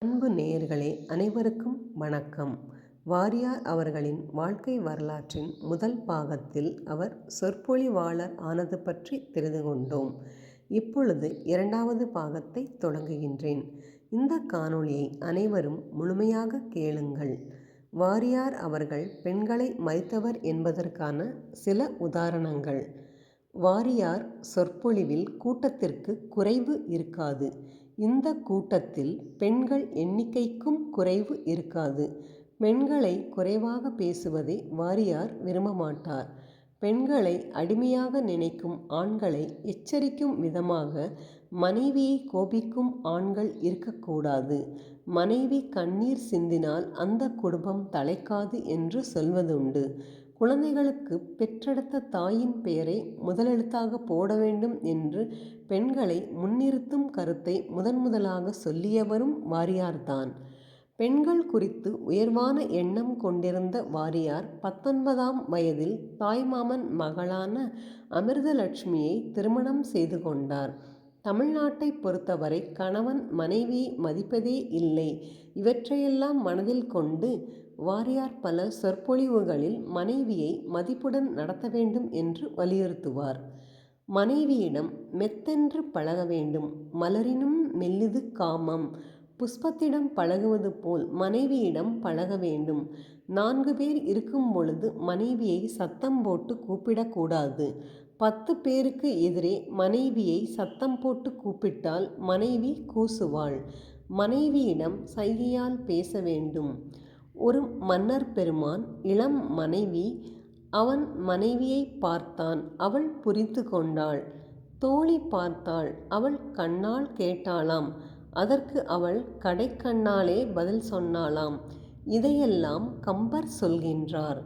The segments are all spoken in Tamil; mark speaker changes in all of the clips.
Speaker 1: அன்பு நேயர்களே அனைவருக்கும் வணக்கம். வாரியார் அவர்களின் வாழ்க்கை வரலாற்றின் முதல் பாகத்தில் அவர் சொற்பொழிவாளர் ஆனது பற்றி தெரிந்து கொண்டோம். இப்பொழுது இரண்டாவது பாகத்தை தொடங்குகின்றேன். இந்த காணொளியை அனைவரும் முழுமையாக கேளுங்கள். வாரியார் அவர்கள் பெண்களை மதித்தவர் என்பதற்கான சில உதாரணங்கள். வாரியார் சொற்பொழிவில் கூட்டத்திற்கு குறைவு இருக்காது. இந்த கூட்டத்தில் பெண்கள் எண்ணிக்கைக்கும் குறைவு இருக்காது. பெண்களை குறைவாக பேசுவதை வாரியார் விரும்ப மாட்டார். பெண்களை அடிமையாக நினைக்கும் ஆண்களை எச்சரிக்கும் விதமாக மனைவியை கோபிக்கும் ஆண்கள் இருக்கக்கூடாது. மனைவி கண்ணீர் சிந்தினால் அந்த குடும்பம் தலைக்காது என்று சொல்வதுண்டு. குழந்தைகளுக்கு பெற்றெடுத்த தாயின் பெயரை முதலெழுத்தாக போட வேண்டும் என்று பெண்களை முன்னிறுத்தும் கருத்தை முதன்முதலாக சொல்லியவரும் வாரியார்தான். பெண்கள் குறித்து உயர்வான எண்ணம் கொண்டிருந்த வாரியார் 19ஆம் வயதில் தாய்மாமன் மகளான அமிர்தலட்சுமியை திருமணம் செய்து கொண்டார். தமிழ்நாட்டை பொறுத்தவரை கணவன் மனைவியை மதிப்பதே இல்லை. இவற்றையெல்லாம் மனதில் கொண்டு வாரியார் பல சொற்பொழிவுகளில் மனைவியை மதிப்புடன் நடத்த வேண்டும் என்று வலியுறுத்துவார். மனைவியிடம் மெத்தென்று பழக வேண்டும். மலரினும் மெல்லிது காமம். புஷ்பத்திடம் பழகுவது போல் மனைவியிடம் பழக வேண்டும். 4 பேர் இருக்கும் பொழுது மனைவியை சத்தம் போட்டு கூப்பிடக்கூடாது. 10 பேருக்கு எதிரே மனைவியை சத்தம் போட்டு கூப்பிட்டால் மனைவி கூசுவாள். மனைவியிடம் சைகையால் பேச வேண்டும். ஒரு மன்னர் பெருமான் இளம் மனைவி அவன் மனைவியை பார்த்தான். அவள் புரிந்து கொண்டாள். தோழி பார்த்தாள். அவள் கண்ணால் கேட்டாளாம். அதற்கு அவள் கடைக்கண்ணாலே பதில் சொன்னாளாம். இதையெல்லாம் கம்பர் சொல்கின்றார்.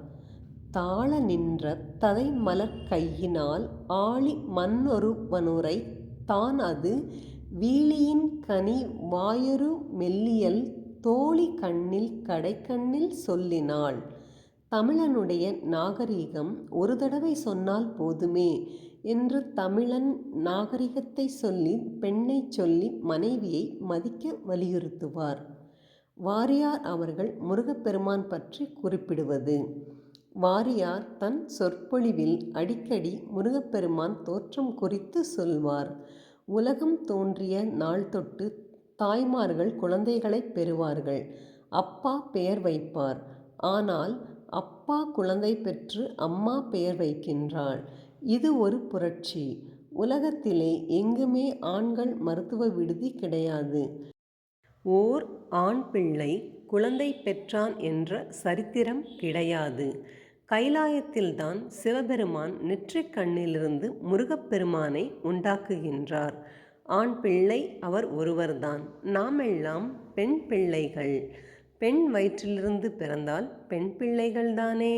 Speaker 1: தாழ நின்ற ததை மலர் கையினால் ஆழி மண்ணொருவனுரை தான் அது வீழியின் கனி வாயொரு மெல்லியல் தோழி கண்ணில் கடைக்கண்ணில் சொல்லினாள். தமிழனுடைய நாகரிகம் ஒரு தடவை சொன்னால் போதுமே என்று தமிழன் நாகரிகத்தை சொல்லி பெண்ணை சொல்லி மனைவியை மதிக்க வலியுறுத்துவார். வாரியார் அவர்கள் முருகப்பெருமான் பற்றி குறிப்பிடுவது. வாரியார் தன் சொற்பொழிவில் அடிக்கடி முருகப்பெருமான் தோற்றம் குறித்து சொல்வார். உலகம் தோன்றிய நாள் தொட்டு தாய்மார்கள் குழந்தைகளை பெறுவார்கள். அப்பா பெயர் வைப்பார். ஆனால் அப்பா குழந்தை பெற்று அம்மா பெயர் வைக்கின்றாள். இது ஒரு புரட்சி. உலகத்திலே எங்குமே ஆண்கள் மருத்துவ விடுதி கிடையாது. ஓர் ஆண் பிள்ளை குழந்தை பெற்றான் என்ற சரித்திரம் கிடையாது. கைலாயத்தில்தான் சிவபெருமான் நெற்றிக் கண்ணிலிருந்து முருகப்பெருமானை உண்டாக்குகின்றார். ஆண் பிள்ளை அவர் ஒருவர்தான். நாமெல்லாம் பெண் பிள்ளைகள். பெண் வயிற்றிலிருந்து பிறந்தால் பெண் பிள்ளைகள்தானே.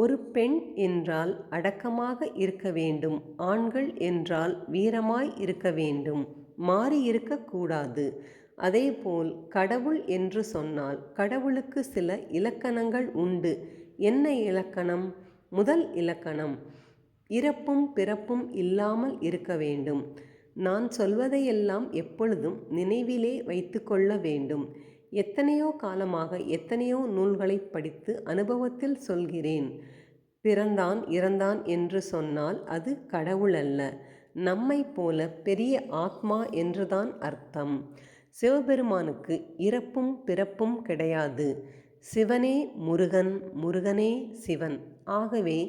Speaker 1: ஒரு பெண் என்றால் அடக்கமாக இருக்க வேண்டும். ஆண்கள் என்றால் வீரமாய் இருக்க வேண்டும். மாறி இருக்கக்கூடாது. அதேபோல் கடவுள் என்று சொன்னால் கடவுளுக்கு சில இலக்கணங்கள் உண்டு. என்ன இலக்கணம்? முதல் இலக்கணம் இறப்பும் பிறப்பும் இல்லாமல் இருக்க வேண்டும். நான் சொல்வதையெல்லாம் எப்பொழுதும் நினைவிலே வைத்து கொள்ள வேண்டும். எத்தனையோ காலமாக எத்தனையோ நூல்களை படித்து அனுபவத்தில் சொல்கிறேன். பிறந்தான் இறந்தான் என்று சொன்னால் அது கடவுள் அல்ல, நம்மை போல பெரிய ஆத்மா என்றுதான் அர்த்தம். சிவபெருமானுக்கு இறப்பும் பிறப்பும் கிடையாது. சிவனே முருகன், முருகனே சிவன். ஆகவே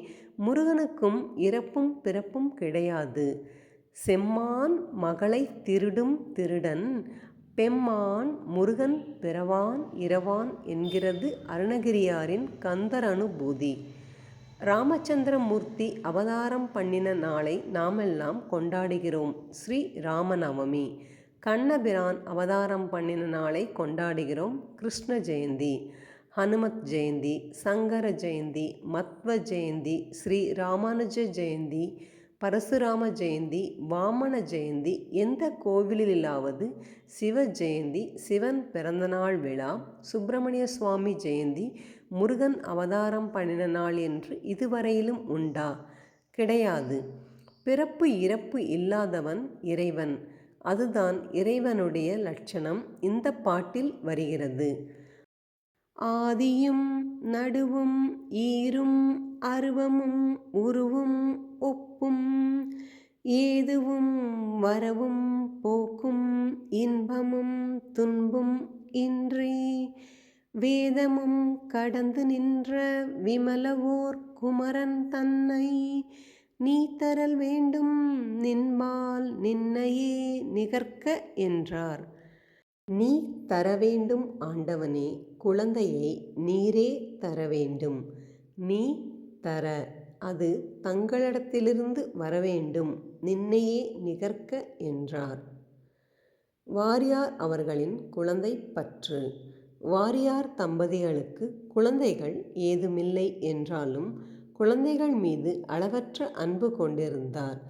Speaker 1: முருகனுக்கும் இறப்பும் பிறப்பும் கிடையாது. செம்மான் மகளை திருடும் திருடன் பெம்மான் முருகன் பிறவான் இரவான் என்கிறது அருணகிரியாரின் கந்தர் அனுபூதி. ராமச்சந்திரமூர்த்தி அவதாரம் பண்ணின நாளை நாமெல்லாம் கொண்டாடுகிறோம். ஸ்ரீ ராமநவமி. கண்ணபிரான் அவதாரம் பண்ணின நாளை கொண்டாடுகிறோம். கிருஷ்ண ஜெயந்தி, ஹனுமத் ஜெயந்தி, சங்கர ஜெயந்தி, மத்வ ஜெயந்தி, ஸ்ரீ ராமானுஜ ஜெயந்தி, பரசுராம ஜெயந்தி, வாமன ஜெயந்தி, எந்த கோவிலிலாவது சிவ ஜெயந்தி, சிவன் பிறந்தநாள் விழா, சுப்பிரமணிய சுவாமி ஜெயந்தி, முருகன் அவதாரம் பண்ணின நாள் என்று இதுவரையிலும் உண்டா? கிடையாது. பிறப்பு இறப்பு இல்லாதவன் இறைவன். அதுதான் இறைவனுடைய லட்சணம் இந்த பாட்டில் வருகிறது. ஆதியும் நடுவும் ஈரும் அருவமும் உருவும் ஒப்பும் ஏதுவும் வரவும் போக்கும் இன்பமும் துன்பும் இன்றி வேதமும் கடந்து நின்ற விமலவோர் குமரன் தன்னை நீ தரல் வேண்டும் நின்பால் நின்னையே நிகர்க்க என்றார். நீ தர வேண்டும் ஆண்டவனே, குழந்தையை நீரே தர வேண்டும். நீ தர, அது தங்களிடத்திலிருந்து வரவேண்டும், நின்னையே நிகர்க்க என்றார். வாரியார் அவர்களின் குழந்தை பற்று. வாரியார் தம்பதிகளுக்கு குழந்தைகள் ஏதுமில்லை என்றாலும் குழந்தைகள் மீது அளவற்ற அன்பு கொண்டிருந்தார்.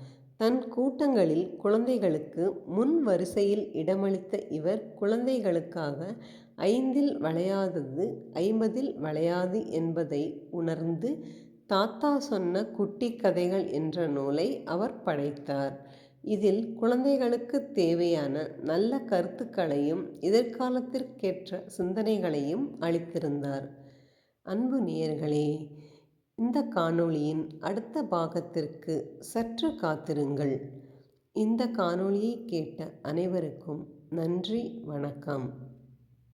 Speaker 1: தன் கூட்டங்களில் குழந்தைகளுக்கு முன் வரிசையில் இடமளித்த இவர் குழந்தைகளுக்காக 5ல் வளையாதது 50ல் வளையாது என்பதை உணர்ந்து தாத்தா சொன்ன குட்டி கதைகள் என்ற நூலை அவர் படைத்தார். இதில் குழந்தைகளுக்கு தேவையான நல்ல கருத்துக்களையும் எதிர்காலத்திற்கேற்ற சிந்தனைகளையும் அளித்திருந்தார். அன்பு நேயர்களே, இந்த காணொளியின் அடுத்த பாகத்திற்கு சற்று காத்திருங்கள். இந்த காணொளியை கேட்ட அனைவருக்கும் நன்றி, வணக்கம்.